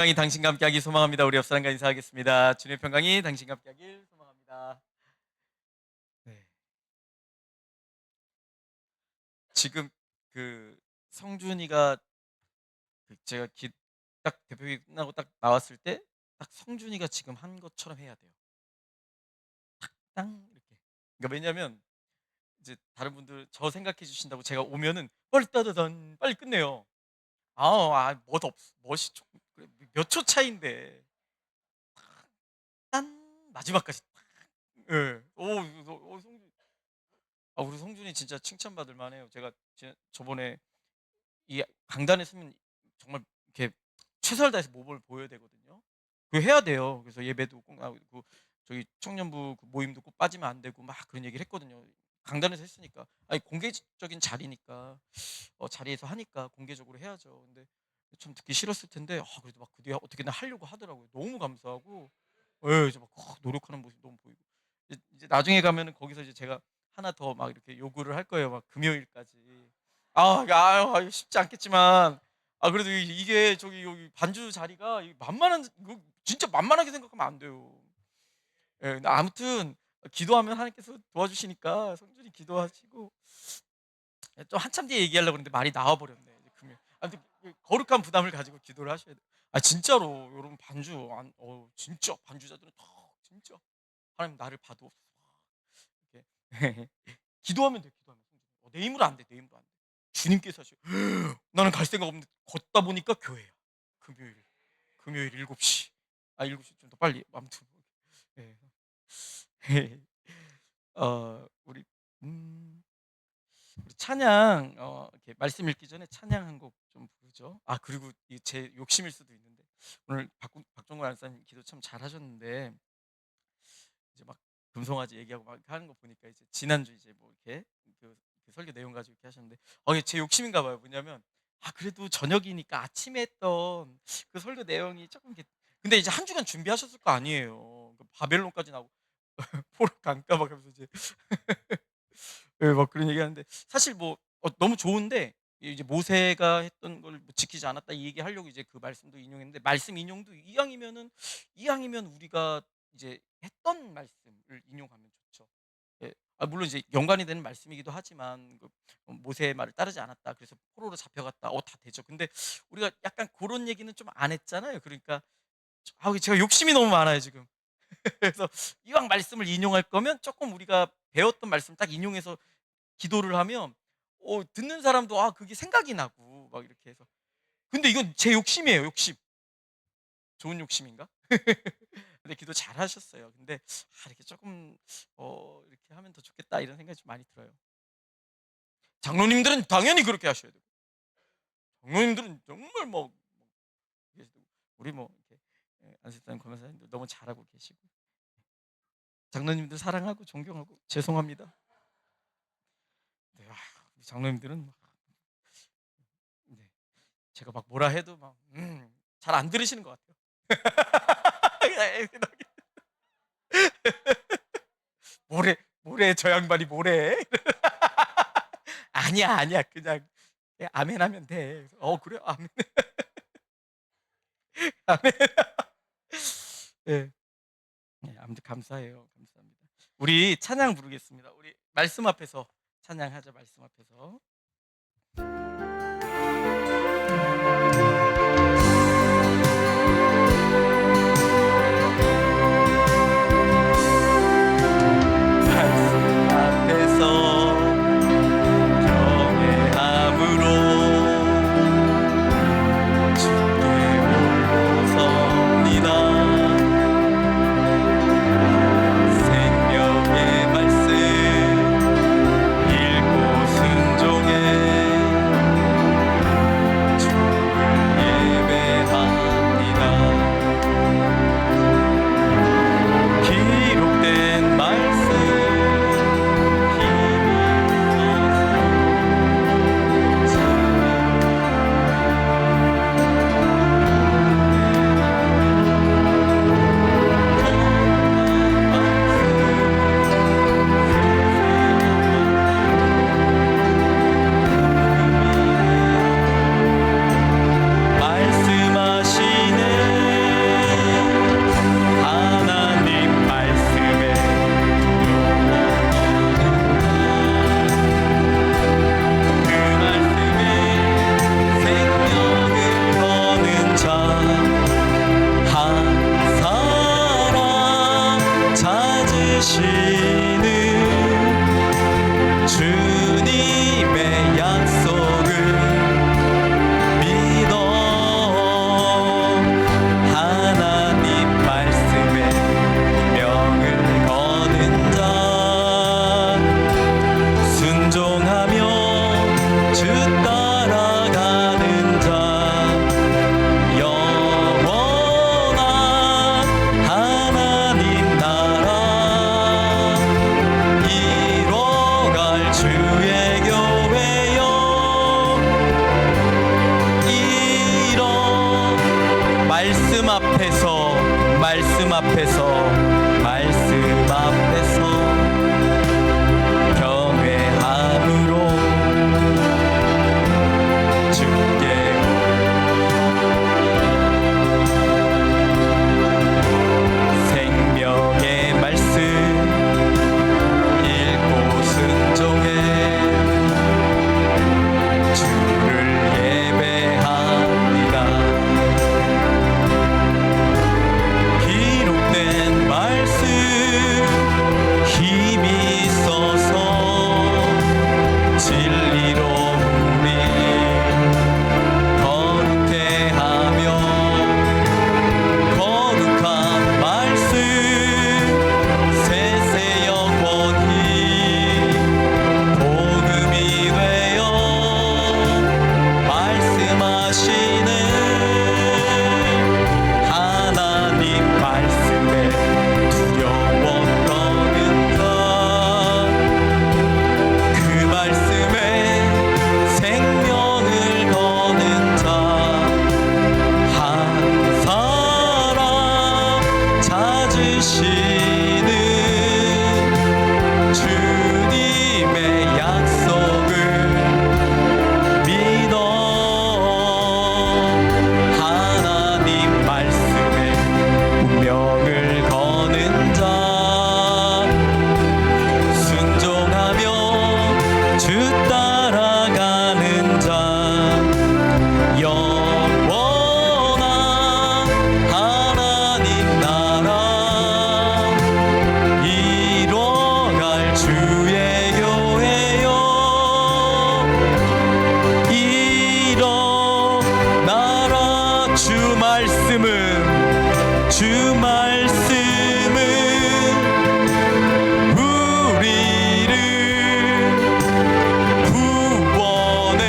평강이 당신과 함께하기 소망합니다. 우리 옆 사람과 인사하겠습니다. 주님의 평강이 당신과 함께하길 소망합니다. 네. 지금 그 성준이가 제가 딱 대표기 끝나고 딱 나왔을 때 딱 성준이가 지금 한 것처럼 해야 돼요. 땅 이렇게. 그러니까 왜냐면 이제 다른 분들 저 생각해 주신다고 제가 오면은 빨리 따다단 빨리 끝내요. 멋 없, 멋이 좀 몇 초 차인데 딴 마지막까지. 예. 성준. 우리 성준이 진짜 칭찬받을 만해요. 제가 저번에 이 강단에 서면 정말 이렇게 최선을 다해서 모범을 보여야 되거든요. 그거 해야 돼요. 그래서 예배도 꼭 나오고 저기 청년부 그 모임도 꼭 빠지면 안 되고 막 그런 얘기를 했거든요. 강단에서 했으니까. 아니 공개적인 자리니까 자리에서 하니까 공개적으로 해야죠. 근데 참 듣기 싫었을 텐데 그래도 막 그 뒤에 어떻게든 하려고 하더라고요. 너무 감사하고 이제 막 노력하는 모습이 너무 보이고 이제 나중에 가면은 거기서 이제 제가 하나 더 막 이렇게 요구를 할 거예요. 막 금요일까지. 이거 쉽지 않겠지만 그래도 이게 저기 여기 반주 자리가 만만한 이거 진짜 만만하게 생각하면 안 돼요. 예. 근데 아무튼 기도하면 하나님께서 도와주시니까 성준이 기도하시고 좀 한참 뒤에 얘기하려고 그랬는데 말이 나와 버렸네. 이제 금요일. 아무튼 거룩한 부담을 가지고 기도를 하셔야 돼요. 진짜로 여러분 반주 진짜 반주자들은 다 진짜 하나님 나를 봐두옵소서. 이렇게 기도하면 돼. 기도하면. 내 힘으로 안 돼. 내 힘으로 안 돼. 주님께서 하셔. 나는 갈 생각 없는데 걷다 보니까 교회야. 금요일. 금요일 7시. 7시 좀 더 빨리. 아무튼 예. 우리 우리 찬양 이렇게 말씀 읽기 전에 찬양 한 곡 좀 부르죠. 그리고 이 제 욕심일 수도 있는데 오늘 박종걸 안사님 기도 참 잘하셨는데 이제 막 금송아지 얘기하고 막 하는 거 보니까 이제 지난주 이제 뭐 이렇게 그 설교 내용 가지고 이렇게 하셨는데 이게 제 욕심인가 봐요. 뭐냐면 그래도 저녁이니까 아침에 했던 그 설교 내용이 조금 이렇게 근데 이제 한 주간 준비하셨을 거 아니에요. 그 바벨론까지 나오고 포로 갈까 막 하면서 이제 예 막 그런 얘기하는데 사실 뭐 너무 좋은데 이제 모세가 했던 걸 뭐 지키지 않았다 이 얘기하려고 이제 그 말씀도 인용했는데 말씀 인용도 이왕이면 우리가 이제 했던 말씀을 인용하면 좋죠. 예. 물론 이제 연관이 되는 말씀이기도 하지만 모세의 말을 따르지 않았다. 그래서 포로로 잡혀갔다. 다 되죠. 근데 우리가 약간 고런 얘기는 좀 안 했잖아요. 그러니까 제가 욕심이 너무 많아요, 지금. 그래서 이왕 말씀을 인용할 거면 조금 우리가 배웠던 말씀 딱 인용해서 기도를 하면 듣는 사람도 그게 생각이 나고 막 이렇게 해서. 근데 이건 제 욕심이에요, 욕심. 좋은 욕심인가? 근데 기도 잘하셨어요. 근데 이렇게 조금 이렇게 하면 더 좋겠다 이런 생각이 좀 많이 들어요. 장로님들은 당연히 그렇게 하셔야 되고 장로님들은 정말 우리 이렇게 안세사님 권사님도 너무 잘하고 계시고 장로님들 사랑하고 존경하고 죄송합니다. 네, 우리 장로님들은 네, 제가 막 뭐라 해도 잘 안 들으시는 것 같아요. 뭐래 저 양반이 뭐래? 아니야 그냥 아멘 하면 돼. 그래 아멘. 아멘. 예. 네, 아무튼 감사해요. 감사합니다. 우리 찬양 부르겠습니다. 우리 말씀 앞에서 찬양하자. 말씀 앞에서. 말씀 앞에서 경외함으로 주께 올라섭니다. 생명의 말씀 읽고 순종해 찾으시는 주님의 약속을 믿어 하나님 말씀에 운명을 거는 자 순종하며 주 따라가는 자 영원한 하나님 나라 이뤄갈 주의 교회여 이런 말씀 앞에서 경외함으로 주께 생명의 말씀 읽고 순종해 주를 예배합니다. 기록된 말씀 힘이 있어서 진리로 우리 거룩해 하며 거룩한 말씀 세세 영원히 복음이 되어 말씀하시는 하나님 말씀에 두려워 떠는 자 그 말씀에 생명을 거는 자 한 사람 찾으시는 주님의 약속을 믿어 하나님 말씀에 운명을 거는 자 순종하며 주 따라가는 자 영원한 하나님 나라 이뤄갈 주의 교회여 일어나라 주 말씀은 우리를 구원에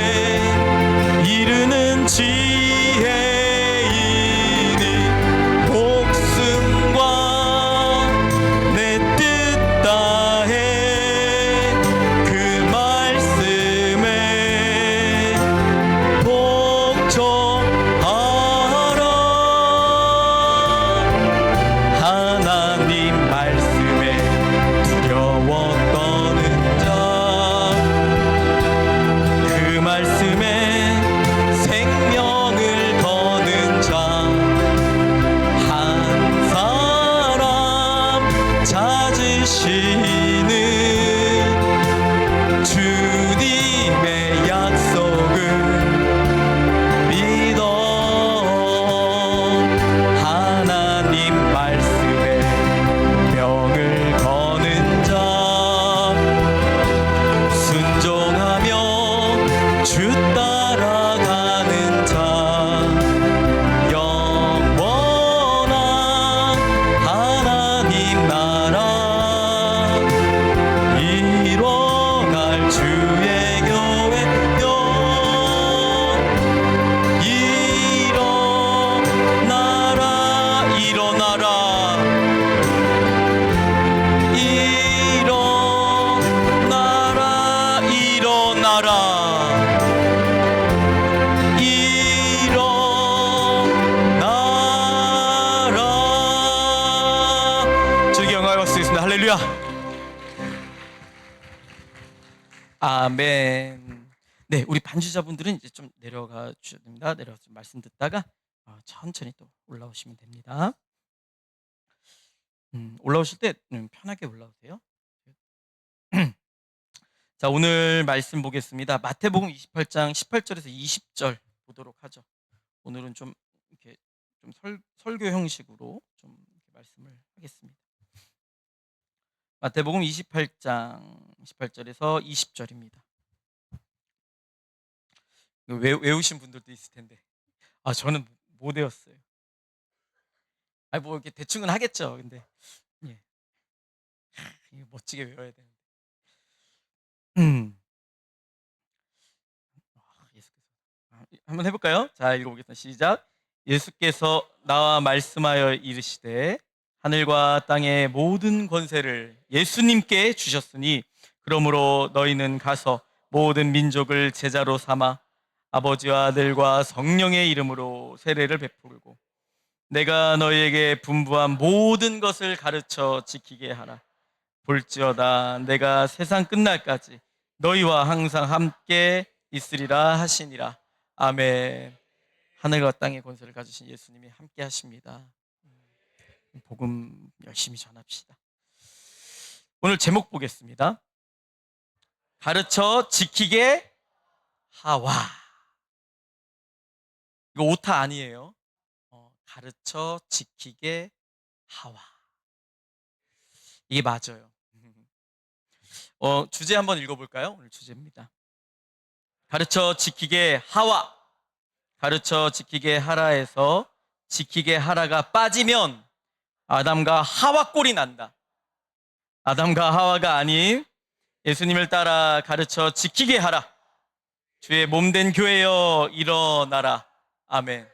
이르는 지혜이니 목숨과 내 뜻 다해 그 말씀에 복종하라 하나님 말씀에 두려워 떠는 자 그 말씀에 생명을 거는 자 한 사람 찾으시는 주님의 약속을 믿어 하나님 말씀에 명을 거는 자 순종하며 주 따라가는 자 영원한 하나님 나라 이뤄갈 주의 교회여 일어나라 주께 영광을 받습니다. 할렐루야. 아멘. 네, 우리 반주자분들은 이제 좀 내려가 주셔야 됩니다. 내려가서 말씀 듣다가 천천히 또 올라오시면 됩니다. 올라오실 때 편하게 올라오세요. 자, 오늘 말씀 보겠습니다. 마태복음 28장 18절에서 20절 보도록 하죠. 오늘은 좀 이렇게 좀 설교 형식으로 좀 이렇게 말씀을 하겠습니다. 마태복음 28장 18절에서 20절입니다. 외우신 분들도 있을 텐데. 저는 못 외웠어요. 뭐 이렇게 대충은 하겠죠. 근데 예. 이거 멋지게 외워야 되는데. 음. 예수께서. 한번 해볼까요? 자, 읽어보겠습니다. 시작. 예수께서 나와 말씀하여 이르시되 하늘과 땅의 모든 권세를 예수님께 주셨으니 그러므로 너희는 가서 모든 민족을 제자로 삼아 아버지와 아들과 성령의 이름으로 세례를 베풀고 내가 너희에게 분부한 모든 것을 가르쳐 지키게 하라. 볼지어다 내가 세상 끝날까지 너희와 항상 함께 있으리라 하시니라. 아멘. 하늘과 땅의 권세를 가지신 예수님이 함께 하십니다. 복음 열심히 전합시다. 오늘 제목 보겠습니다. 가르쳐 지키게 하와. 이거 오타 아니에요. 가르쳐 지키게 하와. 이게 맞아요. 주제 한번 읽어볼까요? 오늘 주제입니다. 가르쳐 지키게 하와. 가르쳐 지키게 하라에서 지키게 하라가 빠지면 아담과 하와 꼴이 난다. 아담과 하와가 아닌 예수님을 따라 가르쳐 지키게 하라. 주의 몸된 교회여 일어나라. 아멘.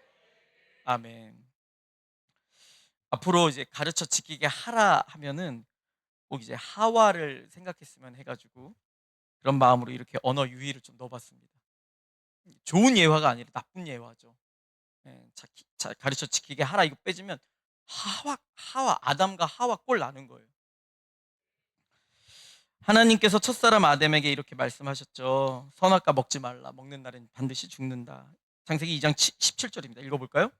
아멘. 앞으로 이제 가르쳐 지키게 하라 하면은 꼭 이제 하와를 생각했으면 해가지고 그런 마음으로 이렇게 언어 유희를 좀 넣어봤습니다. 좋은 예화가 아니라 나쁜 예화죠. 가르쳐 지키게 하라 이거 빼주면 하와 아담과 하와 꼴 나는 거예요. 하나님께서 첫사람 아담에게 이렇게 말씀하셨죠. 선악과 먹지 말라. 먹는 날엔 반드시 죽는다. 창세기 2장 17절입니다. 읽어볼까요?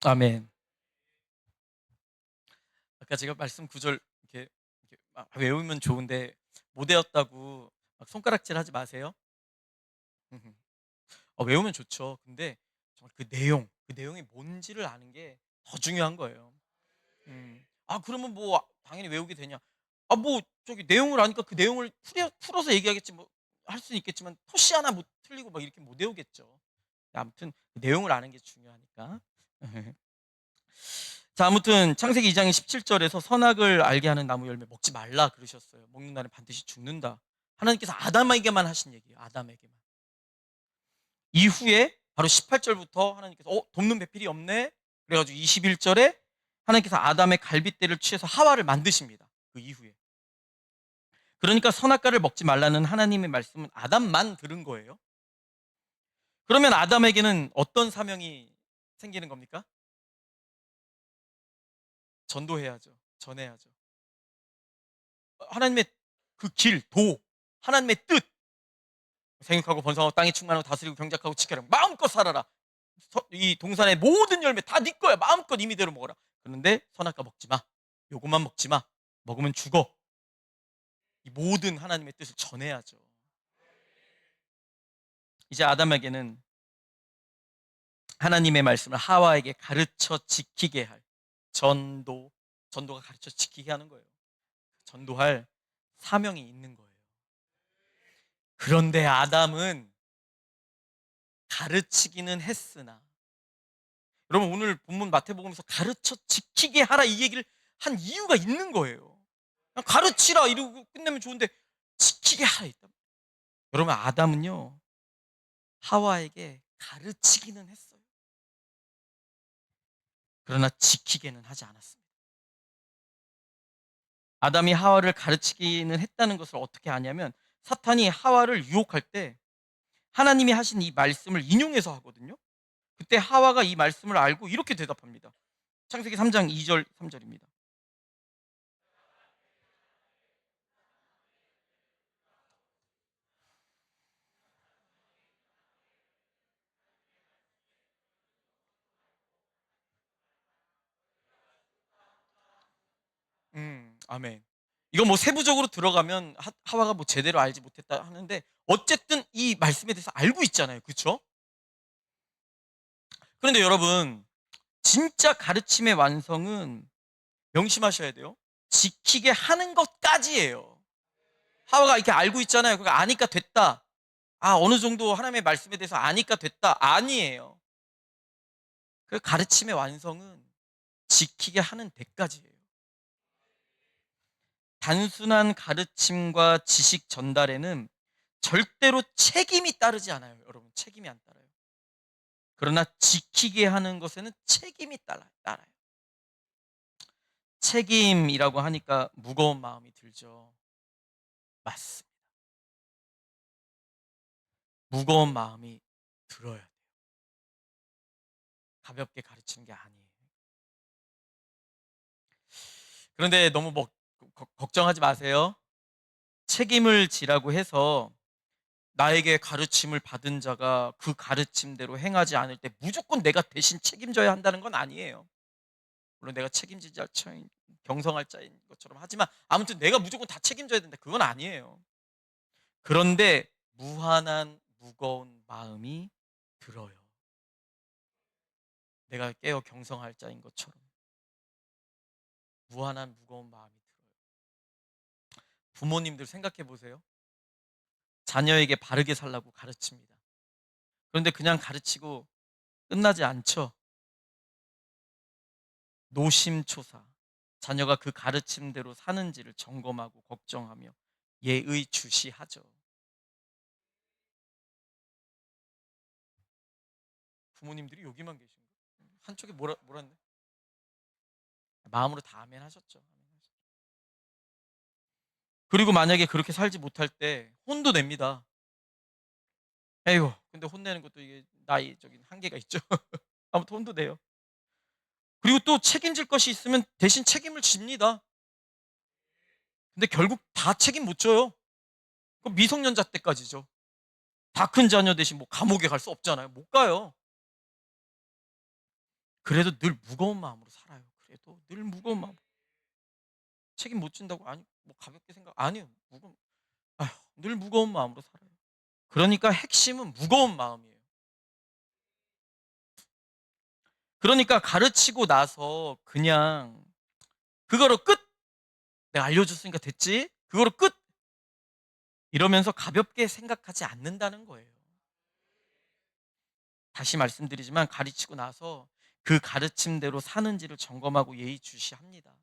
아멘. 아까 제가 말씀 구절 이렇게 막 외우면 좋은데 못 외웠다고 막 손가락질 하지 마세요. 외우면 좋죠. 근데 정말 그 내용이 뭔지를 아는 게 더 중요한 거예요. 그러면 뭐 당연히 외우게 되냐? 뭐 저기 내용을 아니까 그 내용을 풀어서 얘기하겠지 뭐 할 수는 있겠지만 토시 하나 못 틀리고 막 이렇게 못 외우겠죠. 아무튼 그 내용을 아는 게 중요하니까. 자, 아무튼 창세기 2장 17절에서 선악을 알게 하는 나무 열매 먹지 말라 그러셨어요. 먹는 날에 반드시 죽는다. 하나님께서 아담에게만 하신 얘기예요. 아담에게만. 이후에 바로 18절부터 하나님께서 돕는 배필이 없네. 그래가지고 21절에 하나님께서 아담의 갈빗대를 취해서 하와를 만드십니다. 그 이후에. 그러니까 선악과를 먹지 말라는 하나님의 말씀은 아담만 들은 거예요. 그러면 아담에게는 어떤 사명이 생기는 겁니까? 전도해야죠. 전해야죠. 하나님의 그 길, 하나님의 뜻. 생육하고 번성하고 땅에 충만하고 다스리고 경작하고 지켜라. 마음껏 살아라. 이 동산의 모든 열매 다 네 거야. 마음껏 임의대로 먹어라. 그런데 선악과 먹지 마. 요것만 먹지 마. 먹으면 죽어. 이 모든 하나님의 뜻을 전해야죠. 이제 아담에게는 하나님의 말씀을 하와에게 가르쳐 지키게 할 전도가 가르쳐 지키게 하는 거예요. 전도할 사명이 있는 거예요. 그런데 아담은 가르치기는 했으나 여러분 오늘 본문 마태복음에서 가르쳐 지키게 하라 이 얘기를 한 이유가 있는 거예요. 그냥 가르치라 이러고 끝내면 좋은데 지키게 하라 있다. 여러분 아담은요 하와에게 가르치기는 했어요. 그러나 지키게는 하지 않았습니다. 아담이 하와를 가르치기는 했다는 것을 어떻게 아냐면 사탄이 하와를 유혹할 때 하나님이 하신 이 말씀을 인용해서 하거든요. 그때 하와가 이 말씀을 알고 이렇게 대답합니다. 창세기 3장 2절 3절입니다. 아멘. 이거 뭐 세부적으로 들어가면 하와가 뭐 제대로 알지 못했다 하는데 어쨌든 이 말씀에 대해서 알고 있잖아요. 그렇죠? 그런데 여러분, 진짜 가르침의 완성은 명심하셔야 돼요. 지키게 하는 것까지예요. 하와가 이렇게 알고 있잖아요. 그러니까 아니까 됐다. 아, 어느 정도 하나님의 말씀에 대해서 아니까 됐다. 아니에요. 그 가르침의 완성은 지키게 하는 데까지예요. 단순한 가르침과 지식 전달에는 절대로 책임이 따르지 않아요. 여러분, 책임이 안 따라요. 그러나 지키게 하는 것에는 책임이 따라요. 책임이라고 하니까 무거운 마음이 들죠. 맞습니다. 무거운 마음이 들어야 돼요. 가볍게 가르치는 게 아니에요. 그런데 너무 걱정하지 마세요. 책임을 지라고 해서 나에게 가르침을 받은 자가 그 가르침대로 행하지 않을 때 무조건 내가 대신 책임져야 한다는 건 아니에요. 물론 내가 책임지지 자인 경성할 자인 것처럼 하지만 아무튼 내가 무조건 다 책임져야 된다. 그건 아니에요. 그런데 무한한 무거운 마음이 들어요. 내가 깨어 경성할 자인 것처럼 무한한 무거운 마음이 들어요. 부모님들 생각해 보세요. 자녀에게 바르게 살라고 가르칩니다. 그런데 그냥 가르치고 끝나지 않죠. 노심초사. 자녀가 그 가르침대로 사는지를 점검하고 걱정하며 예의주시하죠. 부모님들이 여기만 계신가? 한쪽에 뭐랬네? 마음으로 다 아멘 하셨죠. 그리고 만약에 그렇게 살지 못할 때 혼도 냅니다. 에휴, 근데 혼내는 것도 이게 나이적인 한계가 있죠. 아무튼 혼도 내요. 그리고 또 책임질 것이 있으면 대신 책임을 집니다. 근데 결국 다 책임 못 져요. 그 미성년자 때까지죠. 다 큰 자녀 대신 뭐 감옥에 갈 수 없잖아요. 못 가요. 그래도 늘 무거운 마음으로 살아요. 그래도 늘 무거운 마음. 책임 못 진다고 아니 뭐 가볍게 생각 아니요. 아휴, 늘 무거운 마음으로 살아요. 그러니까 핵심은 무거운 마음이에요. 그러니까 가르치고 나서 그냥 그거로 끝. 내가 알려줬으니까 됐지. 그거로 끝. 이러면서 가볍게 생각하지 않는다는 거예요. 다시 말씀드리지만 가르치고 나서 그 가르침대로 사는지를 점검하고 예의주시합니다.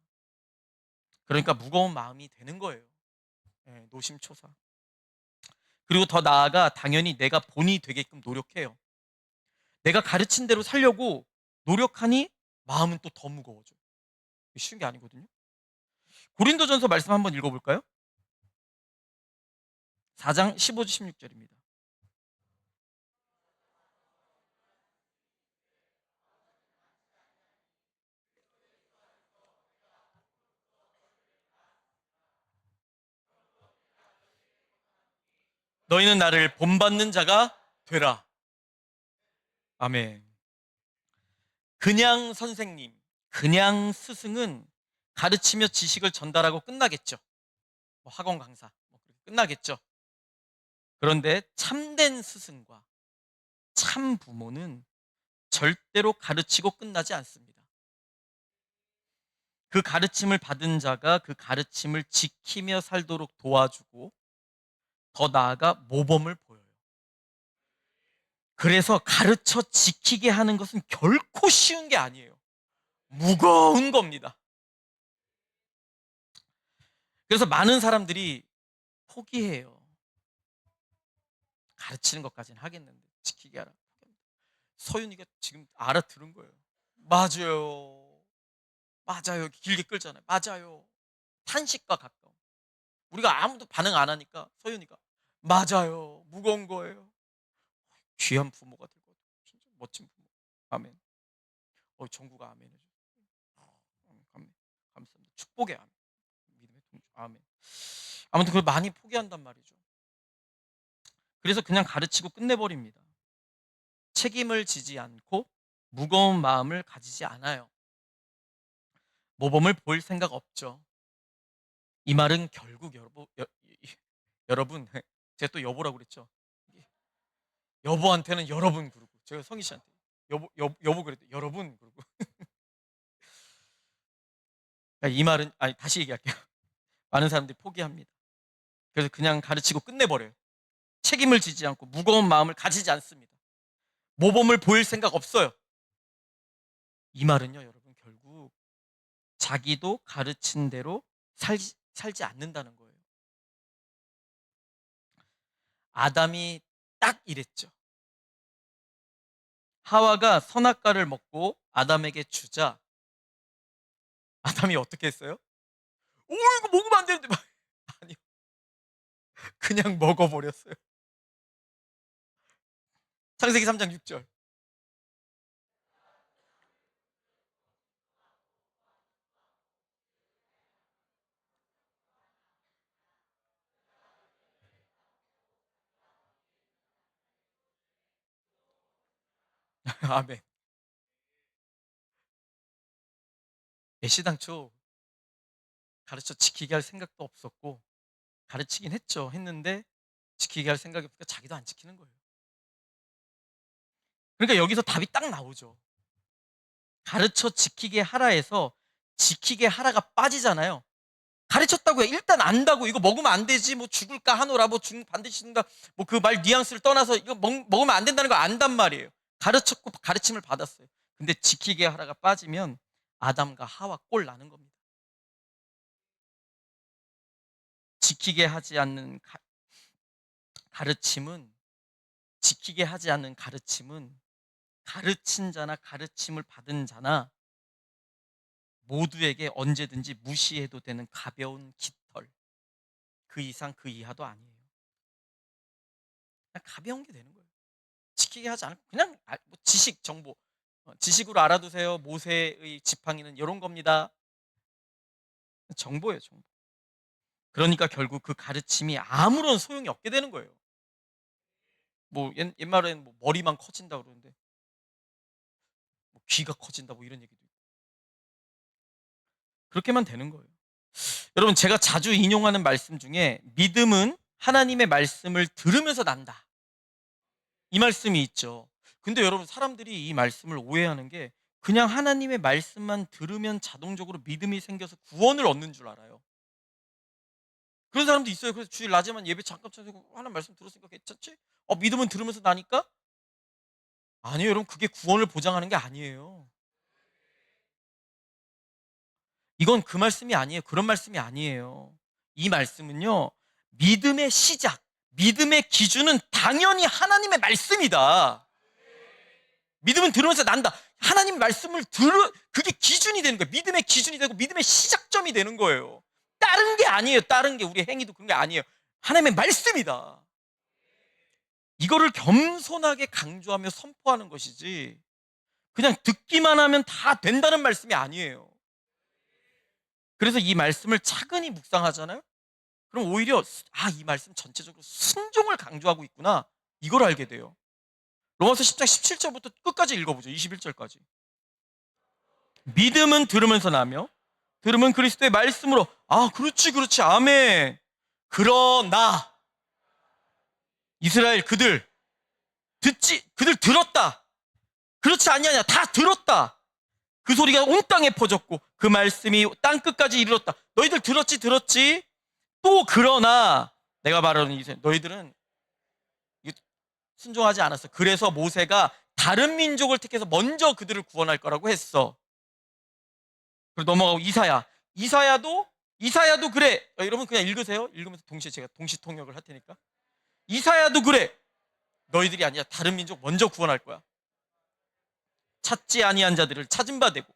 그러니까 무거운 마음이 되는 거예요. 네, 노심초사. 그리고 더 나아가 당연히 내가 본이 되게끔 노력해요. 내가 가르친 대로 살려고 노력하니 마음은 또 더 무거워져요. 쉬운 게 아니거든요. 고린도전서 말씀 한번 읽어볼까요? 4장 15절 16절입니다. 너희는 나를 본받는 자가 되라. 아멘. 그냥 선생님, 그냥 스승은 가르치며 지식을 전달하고 끝나겠죠. 뭐 학원 강사, 뭐 끝나겠죠. 그런데 참된 스승과 참 부모는 절대로 가르치고 끝나지 않습니다. 그 가르침을 받은 자가 그 가르침을 지키며 살도록 도와주고 더 나아가 모범을 보여요. 그래서 가르쳐 지키게 하는 것은 결코 쉬운 게 아니에요. 무거운 겁니다. 그래서 많은 사람들이 포기해요. 가르치는 것까지는 하겠는데 지키게 하라. 서윤이가 지금 알아들은 거예요. 맞아요. 맞아요. 길게 끌잖아요. 맞아요. 탄식과 가까워. 우리가 아무도 반응 안 하니까 서윤이가 맞아요. 무거운 거예요. 귀한 부모가 될 것 같아요. 진짜 멋진 부모. 아멘. 정구가 아멘 해줘. 감사합니다. 축복의 아멘. 믿음의 동주. 아멘. 아무튼 그걸 많이 포기한단 말이죠. 그래서 그냥 가르치고 끝내버립니다. 책임을 지지 않고 무거운 마음을 가지지 않아요. 모범을 볼 생각 없죠. 이 말은 결국 여러분, 제가 또 여보라고 그랬죠. 여보한테는 여러분 그러고 제가 성희 씨한테 여보 그랬대. 여러분 그러고. 그러니까 이 말은 아니 다시 얘기할게요. 많은 사람들이 포기합니다. 그래서 그냥 가르치고 끝내버려요. 책임을 지지 않고 무거운 마음을 가지지 않습니다. 모범을 보일 생각 없어요. 이 말은요, 여러분 결국 자기도 가르친 대로 살지 않는다는 거예요. 아담이 딱 이랬죠. 하와가 선악과를 먹고 아담에게 주자 아담이 어떻게 했어요? 오, 이거 먹으면 안 되는데. 아니요, 그냥 먹어버렸어요. 창세기 3장 6절. 아멘. 애시당초 가르쳐 지키게 할 생각도 없었고, 가르치긴 했는데 지키게 할 생각이 없으니까 자기도 안 지키는 거예요. 그러니까 여기서 답이 딱 나오죠. 가르쳐 지키게 하라 해서 지키게 하라가 빠지잖아요. 가르쳤다고요. 일단 안다고. 이거 먹으면 안 되지. 뭐 죽을까 하노라. 뭐 반드시 죽는다. 뭐 그 말 뉘앙스를 떠나서 이거 먹으면 안 된다는 거 안단 말이에요. 가르쳤고 가르침을 받았어요. 근데 지키게 하라가 빠지면 아담과 하와 꼴 나는 겁니다. 지키게 하지 않는 가르침은 지키게 하지 않는 가르침은 가르친 자나 가르침을 받은 자나 모두에게 언제든지 무시해도 되는 가벼운 깃털. 그 이상 그 이하도 아니에요. 그냥 가벼운 게 되는 거예요. 지키게 하지 않고 그냥 뭐 지식 정보, 지식으로 알아두세요. 모세의 지팡이는 이런 겁니다. 정보예요, 정보. 그러니까 결국 그 가르침이 아무런 소용이 없게 되는 거예요. 뭐 옛말에는 뭐 머리만 커진다 그러는데 뭐 귀가 커진다 뭐 이런 얘기도 있고 그렇게만 되는 거예요. 여러분 제가 자주 인용하는 말씀 중에 믿음은 하나님의 말씀을 들으면서 난다. 이 말씀이 있죠. 근데 여러분 사람들이 이 말씀을 오해하는 게 그냥 하나님의 말씀만 들으면 자동적으로 믿음이 생겨서 구원을 얻는 줄 알아요. 그런 사람도 있어요. 그래서 주일 낮에만 예배 잠깐 찾고 하나님 말씀 들었으니까 괜찮지? 믿음은 들으면서 나니까? 아니에요, 여러분. 그게 구원을 보장하는 게 아니에요. 이건 그 말씀이 아니에요. 그런 말씀이 아니에요. 이 말씀은요, 믿음의 시작, 믿음의 기준은 당연히 하나님의 말씀이다. 믿음은 들으면서 난다. 하나님 말씀을 그게 기준이 되는 거예요. 믿음의 기준이 되고 믿음의 시작점이 되는 거예요. 다른 게 아니에요. 다른 게 우리 행위도 그런 게 아니에요. 하나님의 말씀이다. 이거를 겸손하게 강조하며 선포하는 것이지 그냥 듣기만 하면 다 된다는 말씀이 아니에요. 그래서 이 말씀을 차근히 묵상하잖아요. 그럼 오히려 이 말씀 전체적으로 순종을 강조하고 있구나. 이걸 알게 돼요. 로마서 10장 17절부터 끝까지 읽어보죠. 21절까지. 믿음은 들으면서 나며 들으면 그리스도의 말씀으로 그렇지 아멘. 그러나 이스라엘 그들 들었다. 그렇지 아니하냐. 다 들었다. 그 소리가 온 땅에 퍼졌고 그 말씀이 땅 끝까지 이르렀다. 너희들 들었지. 또 그러나 내가 말하는 이세 너희들은 순종하지 않았어. 그래서 모세가 다른 민족을 택해서 먼저 그들을 구원할 거라고 했어. 그리고 넘어가고 이사야도 그래. 여러분 그냥 읽으세요. 읽으면서 동시에 제가 동시 통역을 할 테니까. 이사야도 그래. 너희들이 아니라 다른 민족 먼저 구원할 거야. 찾지 아니한 자들을 찾은 바 되고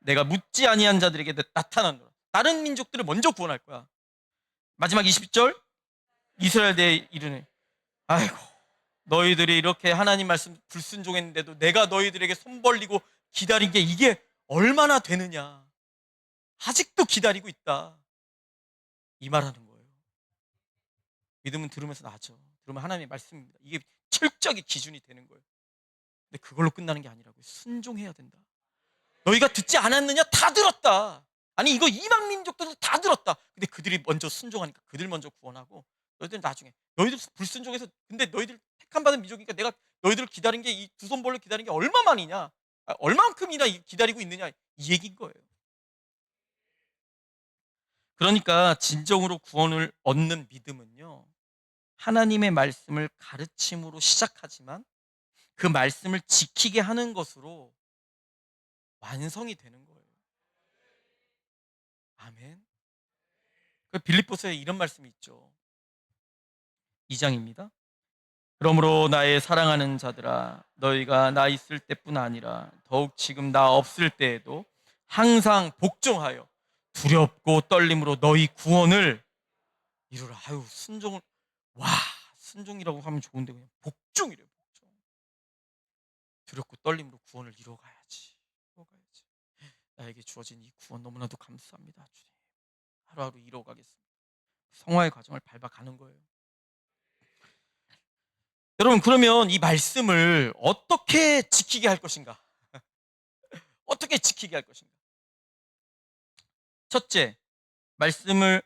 내가 묻지 아니한 자들에게 나타나노라. 다른 민족들을 먼저 구원할 거야. 마지막 20절 이스라엘 대에 이르네. 아이고 너희들이 이렇게 하나님 말씀 불순종했는데도 내가 너희들에게 손 벌리고 기다린 게 이게 얼마나 되느냐. 아직도 기다리고 있다. 이 말하는 거예요. 믿음은 들으면서 나죠. 들으면 하나님의 말씀입니다. 이게 철저하게 기준이 되는 거예요. 근데 그걸로 끝나는 게 아니라고요. 순종해야 된다. 너희가 듣지 않았느냐? 다 들었다. 아니 이거 이방 민족들도 다 들었다. 근데 그들이 먼저 순종하니까 그들 먼저 구원하고 너희들 나중에. 너희들 불순종해서 근데 너희들 택함 받은 민족이니까 내가 너희들을 기다린 게 이 두 손 벌려 기다린 게 얼마만이냐. 얼만큼이나 기다리고 있느냐 이 얘기인 거예요. 그러니까 진정으로 구원을 얻는 믿음은요. 하나님의 말씀을 가르침으로 시작하지만 그 말씀을 지키게 하는 것으로 완성이 되는 거예요. 아멘. 그 빌립보서에 이런 말씀이 있죠. 2장입니다. 그러므로 나의 사랑하는 자들아 너희가 나 있을 때뿐 아니라 더욱 지금 나 없을 때에도 항상 복종하여 두렵고 떨림으로 너희 구원을 이루라. 아유 순종을 와 순종이라고 하면 좋은데 그냥 복종이래요. 복종. 두렵고 떨림으로 구원을 이뤄가야지. 이뤄가야지. 나에게 주어진 이 구원 너무나도 감사합니다. 주님. 하루하루 이뤄가겠습니다. 성화의 과정을 밟아가는 거예요. 여러분 그러면 이 말씀을 어떻게 지키게 할 것인가? 어떻게 지키게 할 것인가? 첫째,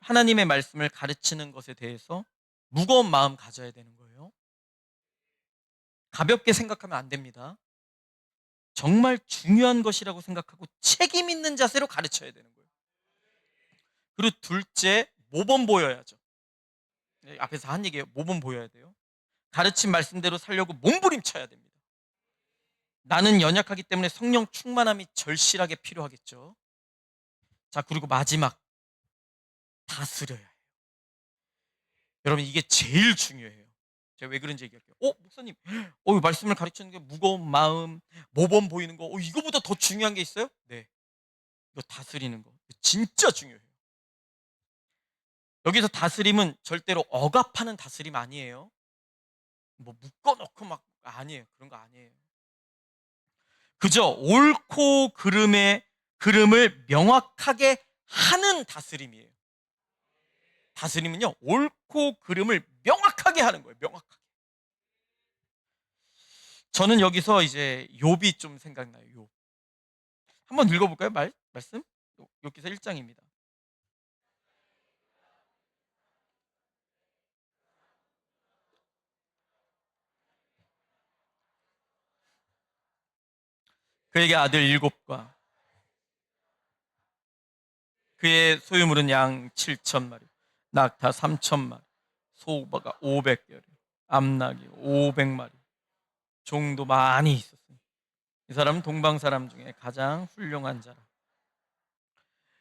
하나님의 말씀을 가르치는 것에 대해서 무거운 마음 가져야 되는 거예요. 가볍게 생각하면 안 됩니다. 정말 중요한 것이라고 생각하고 책임 있는 자세로 가르쳐야 되는 거예요. 그리고 둘째, 모범 보여야죠. 앞에서 한 얘기예요. 모범 보여야 돼요. 가르친 말씀대로 살려고 몸부림쳐야 됩니다. 나는 연약하기 때문에 성령 충만함이 절실하게 필요하겠죠. 자, 그리고 마지막, 다스려야 해요. 여러분, 이게 제일 중요해요. 제가 왜 그런지 얘기할게요. 목사님, 말씀을 가르치는 게 무거운 마음, 모범 보이는 거, 이거보다 더 중요한 게 있어요? 네. 이거 다스리는 거. 진짜 중요해요. 여기서 다스림은 절대로 억압하는 다스림 아니에요. 뭐 묶어놓고 막, 아니에요. 그런 거 아니에요. 그저 옳고 그름을 명확하게 하는 다스림이에요. 다스림은요, 옳고 그름을 명확하게 하는 거예요. 명확하게. 저는 여기서 이제 욥이 좀 생각나요. 욥. 한번 읽어볼까요? 말씀? 욥기서 1장입니다. 그에게 아들 7과 그의 소유물은 양 7,000마리, 낙타 3,000마리, 소바가 500개리, 암낙이 500마리, 종도 많이 있었습니다. 이 사람은 동방 사람 중에 가장 훌륭한 자라.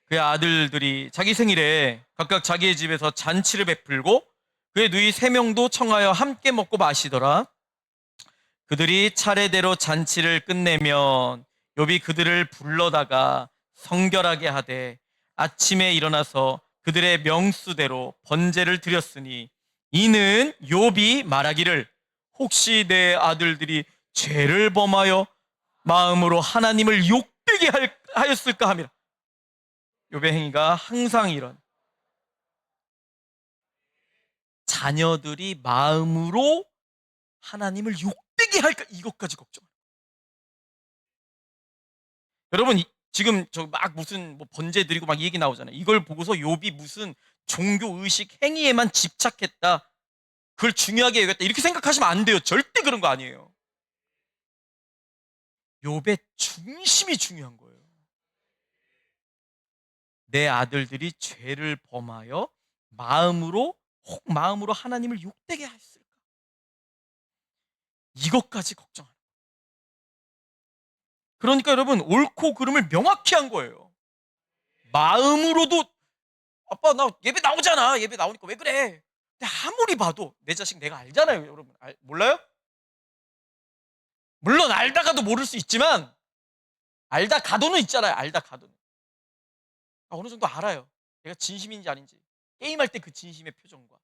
그의 아들들이 자기 생일에 각각 자기의 집에서 잔치를 베풀고 그의 누이 3명도 청하여 함께 먹고 마시더라. 그들이 차례대로 잔치를 끝내면 욥이 그들을 불러다가 성결하게 하되 아침에 일어나서 그들의 명수대로 번제를 드렸으니 이는 욥이 말하기를 혹시 내 아들들이 죄를 범하여 마음으로 하나님을 욕되게 하였을까 함이라. 욥의 행위가 항상 이런 자녀들이 마음으로 하나님을 욕되게 할까 이것까지 걱정. 여러분 지금 저 막 무슨 뭐 번제 드리고 막 이 얘기 나오잖아요. 이걸 보고서 욥이 무슨 종교 의식 행위에만 집착했다. 그걸 중요하게 여겼다. 이렇게 생각하시면 안 돼요. 절대 그런 거 아니에요. 욥의 중심이 중요한 거예요. 내 아들들이 죄를 범하여 마음으로 하나님을 욕되게 했을까? 이것까지 걱정하는. 그러니까 여러분 옳고 그름을 명확히 한 거예요. 마음으로도 아빠 나 예배 나오잖아. 예배 나오니까 왜 그래? 근데 아무리 봐도 내 자식 내가 알잖아요, 여러분. 몰라요? 물론 알다가도 모를 수 있지만 알다 가도는 있잖아요. 알다 가도는. 어느 정도 알아요. 내가 진심인지 아닌지. 게임할 때 그 진심의 표정과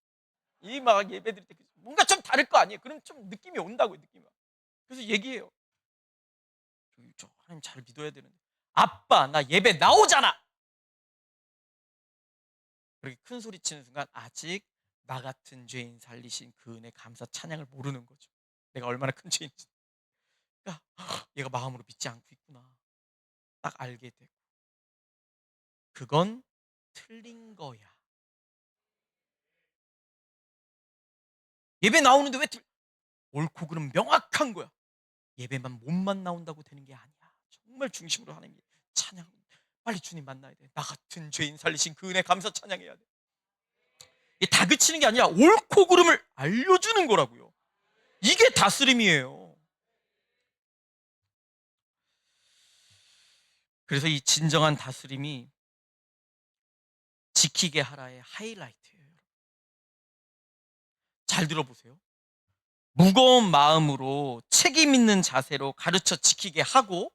이 막 예배 드릴 때 뭔가 좀 다를 거 아니에요. 그럼 좀 느낌이 온다고요, 느낌이. 그래서 얘기해요. 저 하나님 잘 믿어야 되는데. 아빠 나 예배 나오잖아. 그렇게 큰 소리 치는 순간 아직 나 같은 죄인 살리신 그 은혜 감사 찬양을 모르는 거죠. 내가 얼마나 큰 죄인지. 그러니까 얘가 마음으로 믿지 않고 있구나. 딱 알게 되고. 그건 틀린 거야. 예배 나오는데 왜 옳고 그름 명확한 거야. 예배만 몸만 나온다고 되는 게 아니야. 정말 중심으로 하나님 찬양. 빨리 주님 만나야 돼. 나 같은 죄인 살리신 그 은혜 감사 찬양해야 돼. 이게 다그치는 게 아니라 옳고 그름을 알려주는 거라고요. 이게 다스림이에요. 그래서 이 진정한 다스림이 지키게 하라의 하이라이트예요. 잘 들어보세요. 무거운 마음으로 책임 있는 자세로 가르쳐 지키게 하고,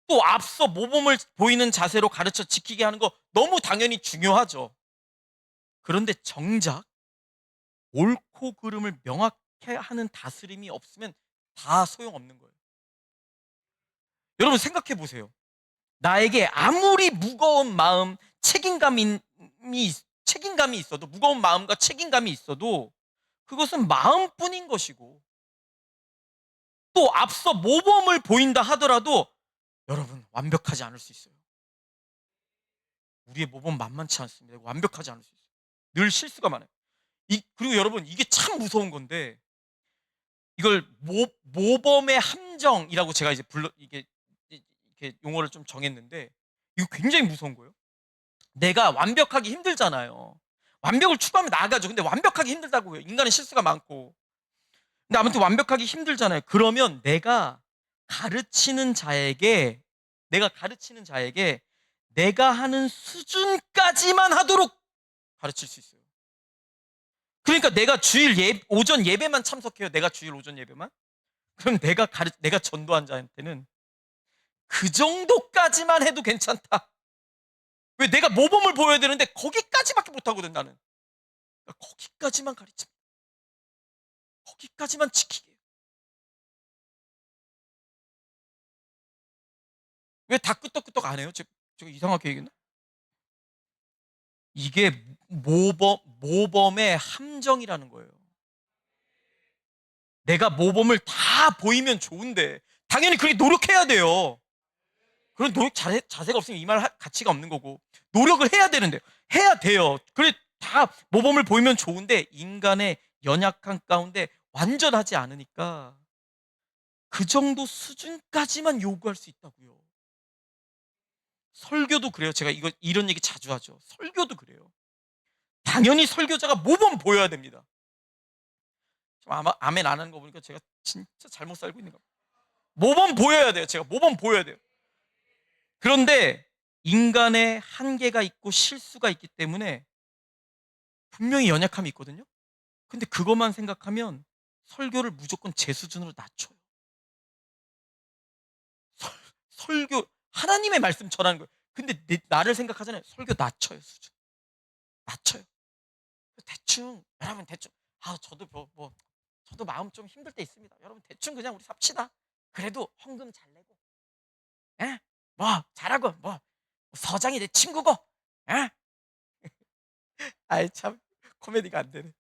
또 앞서 모범을 보이는 자세로 가르쳐 지키게 하는 거 너무 당연히 중요하죠. 그런데 정작 옳고 그름을 명확히 하는 다스림이 없으면 다 소용없는 거예요. 여러분 생각해 보세요. 나에게 아무리 무거운 마음, 책임감이 있어도, 무거운 마음과 책임감이 있어도 그것은 마음뿐인 것이고, 또 앞서 모범을 보인다 하더라도 여러분 완벽하지 않을 수 있어요. 우리의 모범 만만치 않습니다. 완벽하지 않을 수 있어요. 늘 실수가 많아요. 그리고 여러분 이게 참 무서운 건데, 이걸 모범의 함정이라고 제가 이제 이렇게 용어를 좀 정했는데, 이거 굉장히 무서운 거예요. 내가 완벽하기 힘들잖아요. 완벽을 추구하면 나아가죠. 근데 완벽하기 힘들다고요. 인간은 실수가 많고. 근데 아무튼 완벽하기 힘들잖아요. 그러면 가르치는 자에게 내가 하는 수준까지만 하도록 가르칠 수 있어요. 그러니까 내가 오전 예배만 참석해요. 내가 주일 오전 예배만. 그럼 내가 전도한 자한테는 그 정도까지만 해도 괜찮다. 왜? 내가 모범을 보여야 되는데 거기까지밖에 못하거든 나는. 그러니까 거기까지만 가르쳐. 거기까지만 지키게. 왜 다 끄떡끄떡 안 해요? 제가 이상하게 얘기했나? 이게 모범의 함정이라는 거예요. 내가 모범을 다 보이면 좋은데 당연히 그렇게 노력해야 돼요. 그런 자세가 없으면 이 말 가치가 없는 거고, 노력을 해야 되는데 해야 돼요. 그래 다 모범을 보이면 좋은데 인간의 연약한 가운데 완전하지 않으니까 그 정도 수준까지만 요구할 수 있다고요. 설교도 그래요. 제가 이런 얘기 자주 하죠. 설교도 그래요. 당연히 설교자가 모범 보여야 됩니다. 아마 아멘 안 하는 거 보니까 제가 진짜 잘못 살고 있는 거. 모범 보여야 돼요. 제가 모범 보여야 돼요. 그런데 인간의 한계가 있고 실수가 있기 때문에 분명히 연약함이 있거든요. 근데 그것만 생각하면 설교를 무조건 제 수준으로 낮춰요. 설교 하나님의 말씀 전하는 거예요. 근데 나를 생각하잖아요. 설교 낮춰요, 수준. 낮춰요. 대충 여러분 대충 저도 마음 좀 힘들 때 있습니다. 여러분 대충 그냥 우리 삽시다. 그래도 헌금 잘 내고, 예? 뭐 잘하고, 뭐 서장이 내 친구고, 예? 아이 참 코미디가 안 되네.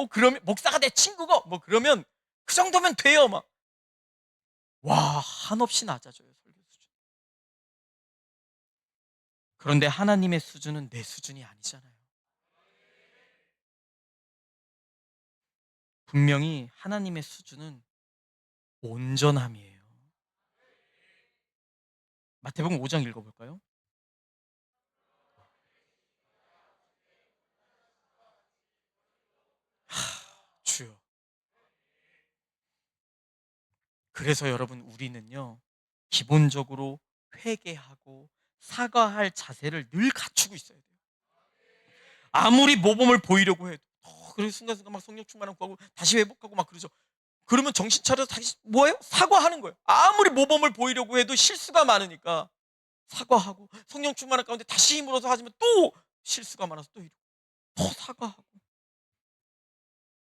그러면 목사가 내 친구고, 뭐 그러면 그 정도면 돼요, 막. 와, 한없이 낮아져요, 설교 수준. 그런데 하나님의 수준은 내 수준이 아니잖아요. 분명히 하나님의 수준은 온전함이에요. 마태복음 5장 읽어볼까요? 주여. 그래서 여러분 우리는요, 기본적으로 회개하고 사과할 자세를 늘 갖추고 있어야 돼요. 아무리 모범을 보이려고 해도 그래서 순간순간 막 성령 충만함 구하고 다시 회복하고 막 그러죠. 그러면 정신 차려서 다시 뭐예요? 사과하는 거예요. 아무리 모범을 보이려고 해도 실수가 많으니까 사과하고, 성령 충만한 가운데 다시 힘을 얻어서 하지만 또 실수가 많아서 또 이러고, 더 사과하고.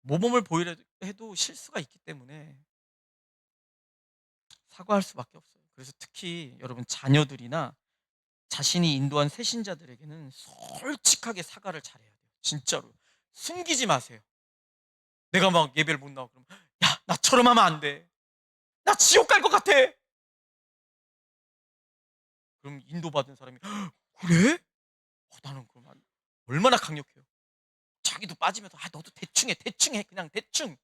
모범을 보이려 해도 실수가 있기 때문에 사과할 수밖에 없어요. 그래서 특히 여러분 자녀들이나 자신이 인도한 새신자들에게는 솔직하게 사과를 잘해야 돼요. 진짜로. 숨기지 마세요. 내가 막 예배를 못 나오고 그러면, 야, 나처럼 하면 안 돼. 나 지옥 갈 것 같아. 그럼 인도받은 사람이, 그래? 나는 그럼 얼마나 강력해요. 자기도 빠지면서 너도 대충 해, 그냥 대충.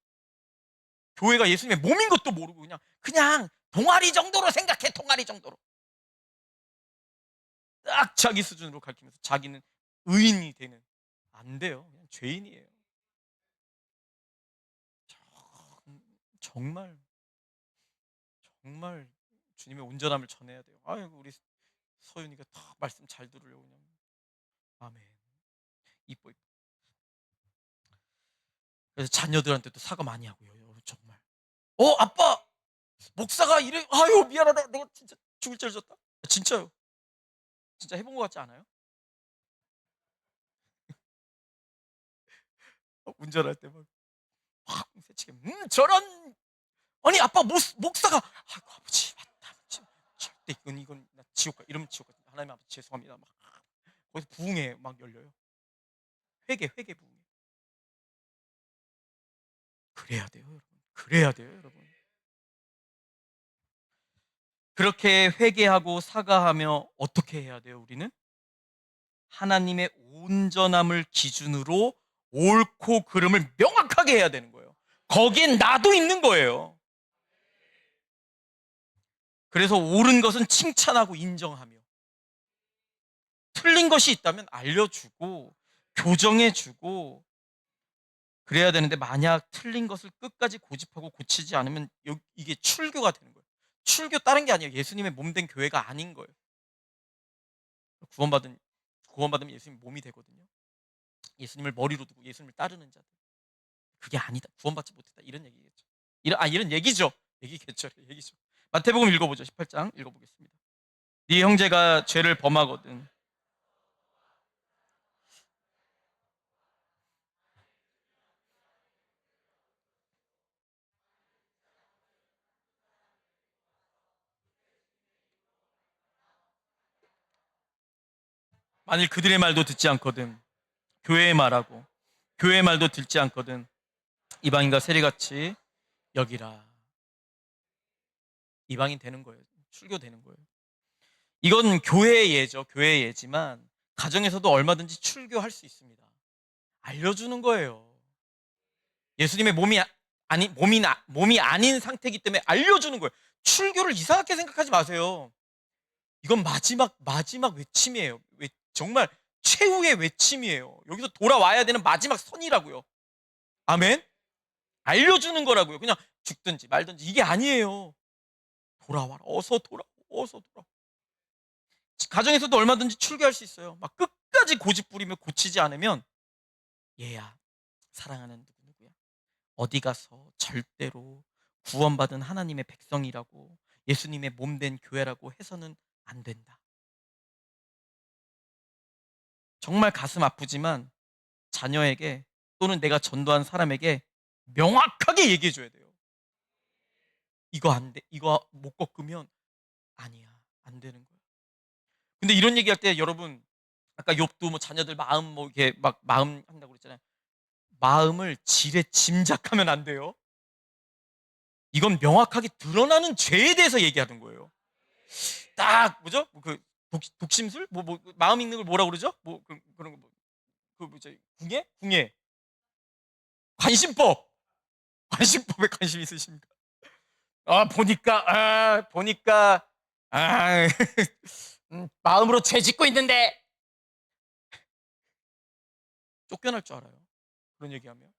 교회가 예수님의 몸인 것도 모르고 그냥 동아리 정도로 생각해, 동아리 정도로. 딱 자기 수준으로 가르치면서 자기는 의인이 되는. 안 돼요. 그냥 죄인이에요. 정말 정말 주님의 온전함을 전해야 돼요. 아이고 우리 서윤이가 다 말씀 잘 들으려고 그냥. 아멘. 이뻐 이뻐. 그래서 자녀들한테도 사과 많이 하고요. 여러분 정말. 아빠 목사가 이래. 아유 미안하다. 내가 진짜 죽을 죄를 졌다. 진짜요. 진짜 해본 것 같지 않아요? 운전할 때 막 확 새치게 저런. 아니 아빠 목사가 아이고 아버지 맞다. 절대 이건 나 지옥 가. 이러면 지옥 가. 하나님 아버지 죄송합니다. 막 거기서 부흥회 막 열려요. 회개 부흥회. 그래야 돼요, 여러분. 그래야 돼요, 여러분. 그렇게 회개하고 사과하며 어떻게 해야 돼요, 우리는? 하나님의 온전함을 기준으로 옳고 그름을 명확하게 해야 되는 거예요. 거기엔 나도 있는 거예요. 그래서 옳은 것은 칭찬하고 인정하며, 틀린 것이 있다면 알려주고 교정해주고 그래야 되는데, 만약 틀린 것을 끝까지 고집하고 고치지 않으면 이게 출교가 되는 거예요. 출교 다른 게 아니에요. 예수님의 몸된 교회가 아닌 거예요. 구원받으면 예수님 몸이 되거든요. 예수님을 머리로 두고 예수님을 따르는 자들. 그게 아니다. 구원받지 못했다. 이런 얘기겠죠. 이런 얘기죠. 얘기죠. 마태복음 읽어보죠. 18장 읽어보겠습니다. 네 형제가 죄를 범하거든. 만일 그들의 말도 듣지 않거든. 교회의 말하고 교회의 말도 듣지 않거든. 이방인과 세리같이 여기라. 이방인 되는 거예요. 출교되는 거예요. 이건 교회의 예죠. 교회의 예지만 가정에서도 얼마든지 출교할 수 있습니다. 알려주는 거예요. 예수님의 몸이 아닌 상태이기 때문에 알려주는 거예요. 출교를 이상하게 생각하지 마세요. 이건 마지막 외침이에요. 정말 최후의 외침이에요. 여기서 돌아와야 되는 마지막 선이라고요. 아멘. 알려주는 거라고요. 그냥 죽든지 말든지 이게 아니에요. 돌아와라. 어서 돌아. 가정에서도 얼마든지 출교할 수 있어요. 막 끝까지 고집 부리며 고치지 않으면, 얘야 사랑하는 누구야, 어디 가서 절대로 구원받은 하나님의 백성이라고, 예수님의 몸된 교회라고 해서는 안 된다. 정말 가슴 아프지만 자녀에게 또는 내가 전도한 사람에게 명확하게 얘기해 줘야 돼요. 이거 안 돼. 이거 못 꺾으면 아니야. 안 되는 거야. 근데 이런 얘기할 때 여러분, 아까 욥도 뭐 자녀들 마음 뭐 이렇게 막 마음 한다고 그랬잖아요. 마음을 지레 짐작하면 안 돼요. 이건 명확하게 드러나는 죄에 대해서 얘기하는 거예요. 딱 뭐죠? 그 독심술? 마음 읽는 걸 뭐라 그러죠? 그런 거 그 뭐죠? 궁예? 관심법. 관심법에 관심 있으십니까? 보니까 아, 마음으로 죄 짓고 있는데 쫓겨날 줄 알아요. 그런 얘기하면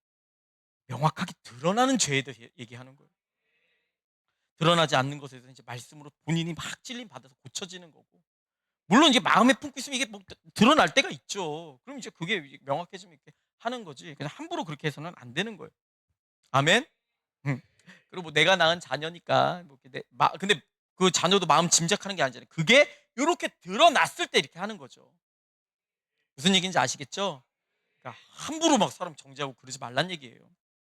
명확하게 드러나는 죄에 대해 얘기하는 거예요. 드러나지 않는 것에 대해서 이제 말씀으로 본인이 막 찔림 받아서 고쳐지는 거고. 물론 이제 마음에 품고 있으면 이게 뭐 드러날 때가 있죠. 그럼 이제 그게 명확해지면 이렇게 하는 거지. 그냥 함부로 그렇게 해서는 안 되는 거예요. 아멘. 음. 그리고 뭐 내가 낳은 자녀니까 뭐 근데 그 자녀도 마음 짐작하는 게 아니잖아요. 그게 이렇게 드러났을 때 이렇게 하는 거죠. 무슨 얘기인지 아시겠죠? 그러니까 함부로 막 사람 정죄하고 그러지 말란 얘기예요.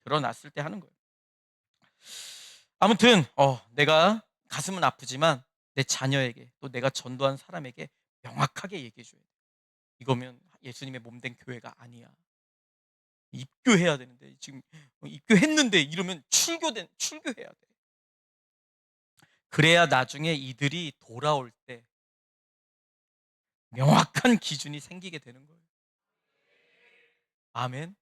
드러났을 때 하는 거예요. 아무튼 내가 가슴은 아프지만 내 자녀에게 또 내가 전도한 사람에게 명확하게 얘기해 줘야 돼. 이거면 예수님의 몸된 교회가 아니야. 입교해야 되는데 지금 입교했는데 이러면 출교해야 돼. 그래야 나중에 이들이 돌아올 때 명확한 기준이 생기게 되는 거예요. 아멘.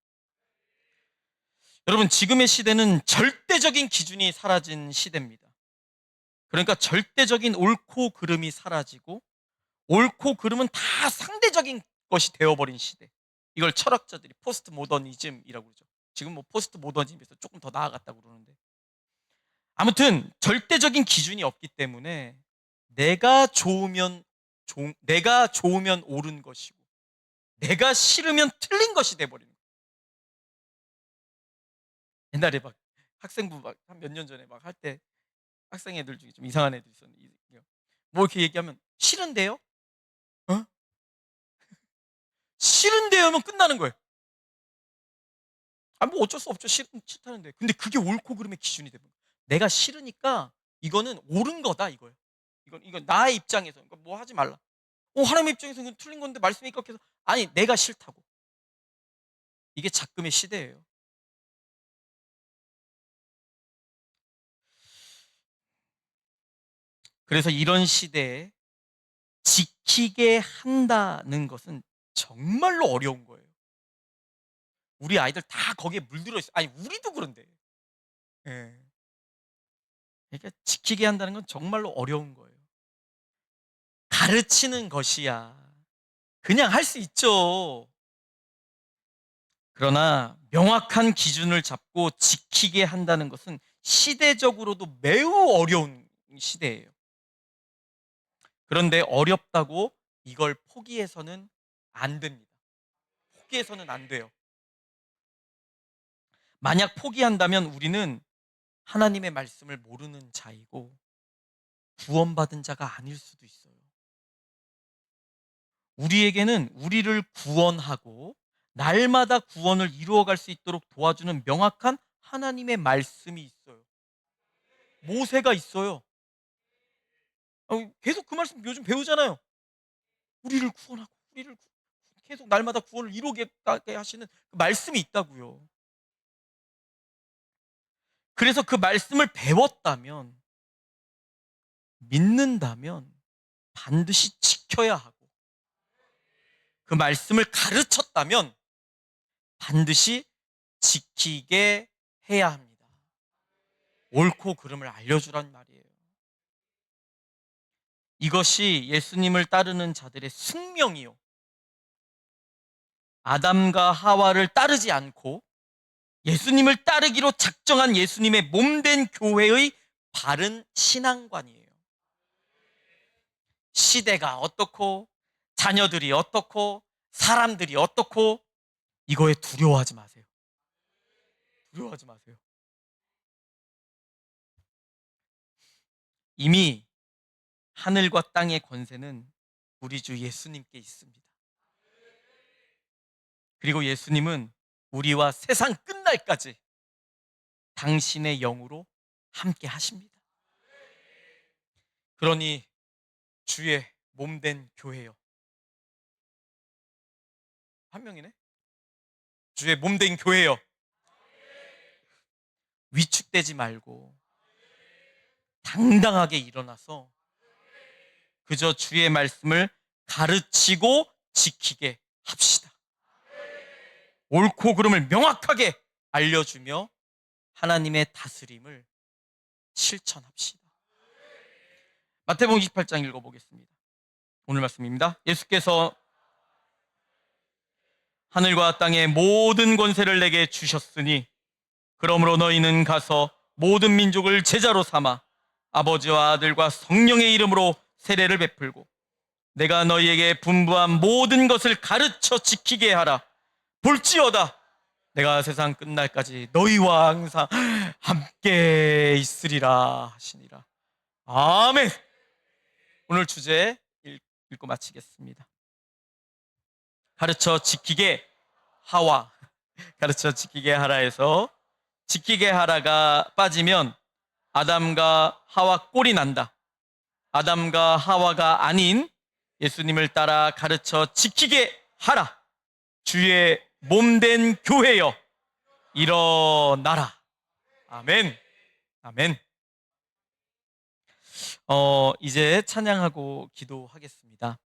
여러분, 지금의 시대는 절대적인 기준이 사라진 시대입니다. 그러니까 절대적인 옳고 그름이 사라지고 옳고 그름은 다 상대적인 것이 되어버린 시대. 이걸 철학자들이 포스트 모더니즘이라고 그러죠. 지금 뭐 포스트 모더니즘에서 조금 더 나아갔다고 그러는데, 아무튼 절대적인 기준이 없기 때문에 내가 좋으면 옳은 것이고 내가 싫으면 틀린 것이 돼버리는 거예요. 옛날에 막 학생부 막 한 몇 년 전에 막 할 때 학생 애들 중에 좀 이상한 애들 있었는데, 뭐 이렇게 얘기하면 싫은데요? 어? 싫은데요? 하면 끝나는 거예요. 아, 뭐 어쩔 수 없죠. 싫다는데. 근데 그게 옳고 그름의 기준이 되는 거예요. 내가 싫으니까 이거는 옳은 거다 이거예요. 이건 나의 입장에서 그러니까 뭐 하지 말라. 하나님의 입장에서는 틀린 건데 말씀이 입각해서 아니 내가 싫다고. 이게 작금의 시대예요. 그래서 이런 시대에 지키게 한다는 것은 정말로 어려운 거예요. 우리 아이들 다 거기에 물들어 있어요. 아니 우리도 그런데. 예. 그러니까 지키게 한다는 건 정말로 어려운 거예요. 가르치는 것이야. 그냥 할 수 있죠. 그러나 명확한 기준을 잡고 지키게 한다는 것은 시대적으로도 매우 어려운 시대예요. 그런데 어렵다고 이걸 포기해서는 안 됩니다. 포기해서는 안 돼요. 만약 포기한다면 우리는 하나님의 말씀을 모르는 자이고 구원받은 자가 아닐 수도 있어요. 우리에게는 우리를 구원하고 날마다 구원을 이루어갈 수 있도록 도와주는 명확한 하나님의 말씀이 있어요. 모세가 있어요. 계속 그 말씀 요즘 배우잖아요. 우리를 구원하고 계속 날마다 구원을 이루게 하시는 그 말씀이 있다고요. 그래서 그 말씀을 배웠다면, 믿는다면 반드시 지켜야 하고, 그 말씀을 가르쳤다면 반드시 지키게 해야 합니다. 옳고 그름을 알려주란 말이에요. 이것이 예수님을 따르는 자들의 숙명이요. 아담과 하와를 따르지 않고 예수님을 따르기로 작정한 예수님의 몸된 교회의 바른 신앙관이에요. 시대가 어떻고 자녀들이 어떻고 사람들이 어떻고 이거에 두려워하지 마세요. 두려워하지 마세요. 이미 하늘과 땅의 권세는 우리 주 예수님께 있습니다. 그리고 예수님은 우리와 세상 끝날까지 당신의 영으로 함께 하십니다. 그러니 주의 몸된 교회요. 한 명이네. 주의 몸된 교회요. 위축되지 말고 당당하게 일어나서 그저 주의 말씀을 가르치고 지키게 합시다. 옳고 그름을 명확하게 알려주며 하나님의 다스림을 실천합시다. 마태복음 28장 읽어보겠습니다. 오늘 말씀입니다. 예수께서 하늘과 땅의 모든 권세를 내게 주셨으니 그러므로 너희는 가서 모든 민족을 제자로 삼아 아버지와 아들과 성령의 이름으로 세례를 베풀고 내가 너희에게 분부한 모든 것을 가르쳐 지키게 하라. 볼지어다 내가 세상 끝날까지 너희와 항상 함께 있으리라 하시니라. 아멘. 오늘 주제 읽고 마치겠습니다. 가르쳐 지키게 하와. 가르쳐 지키게 하라에서 지키게 하라가 빠지면 아담과 하와 꼴이 난다. 아담과 하와가 아닌 예수님을 따라 가르쳐 지키게 하라. 주의 몸된 교회여 일어나라. 아멘. 아멘. 이제 찬양하고 기도하겠습니다.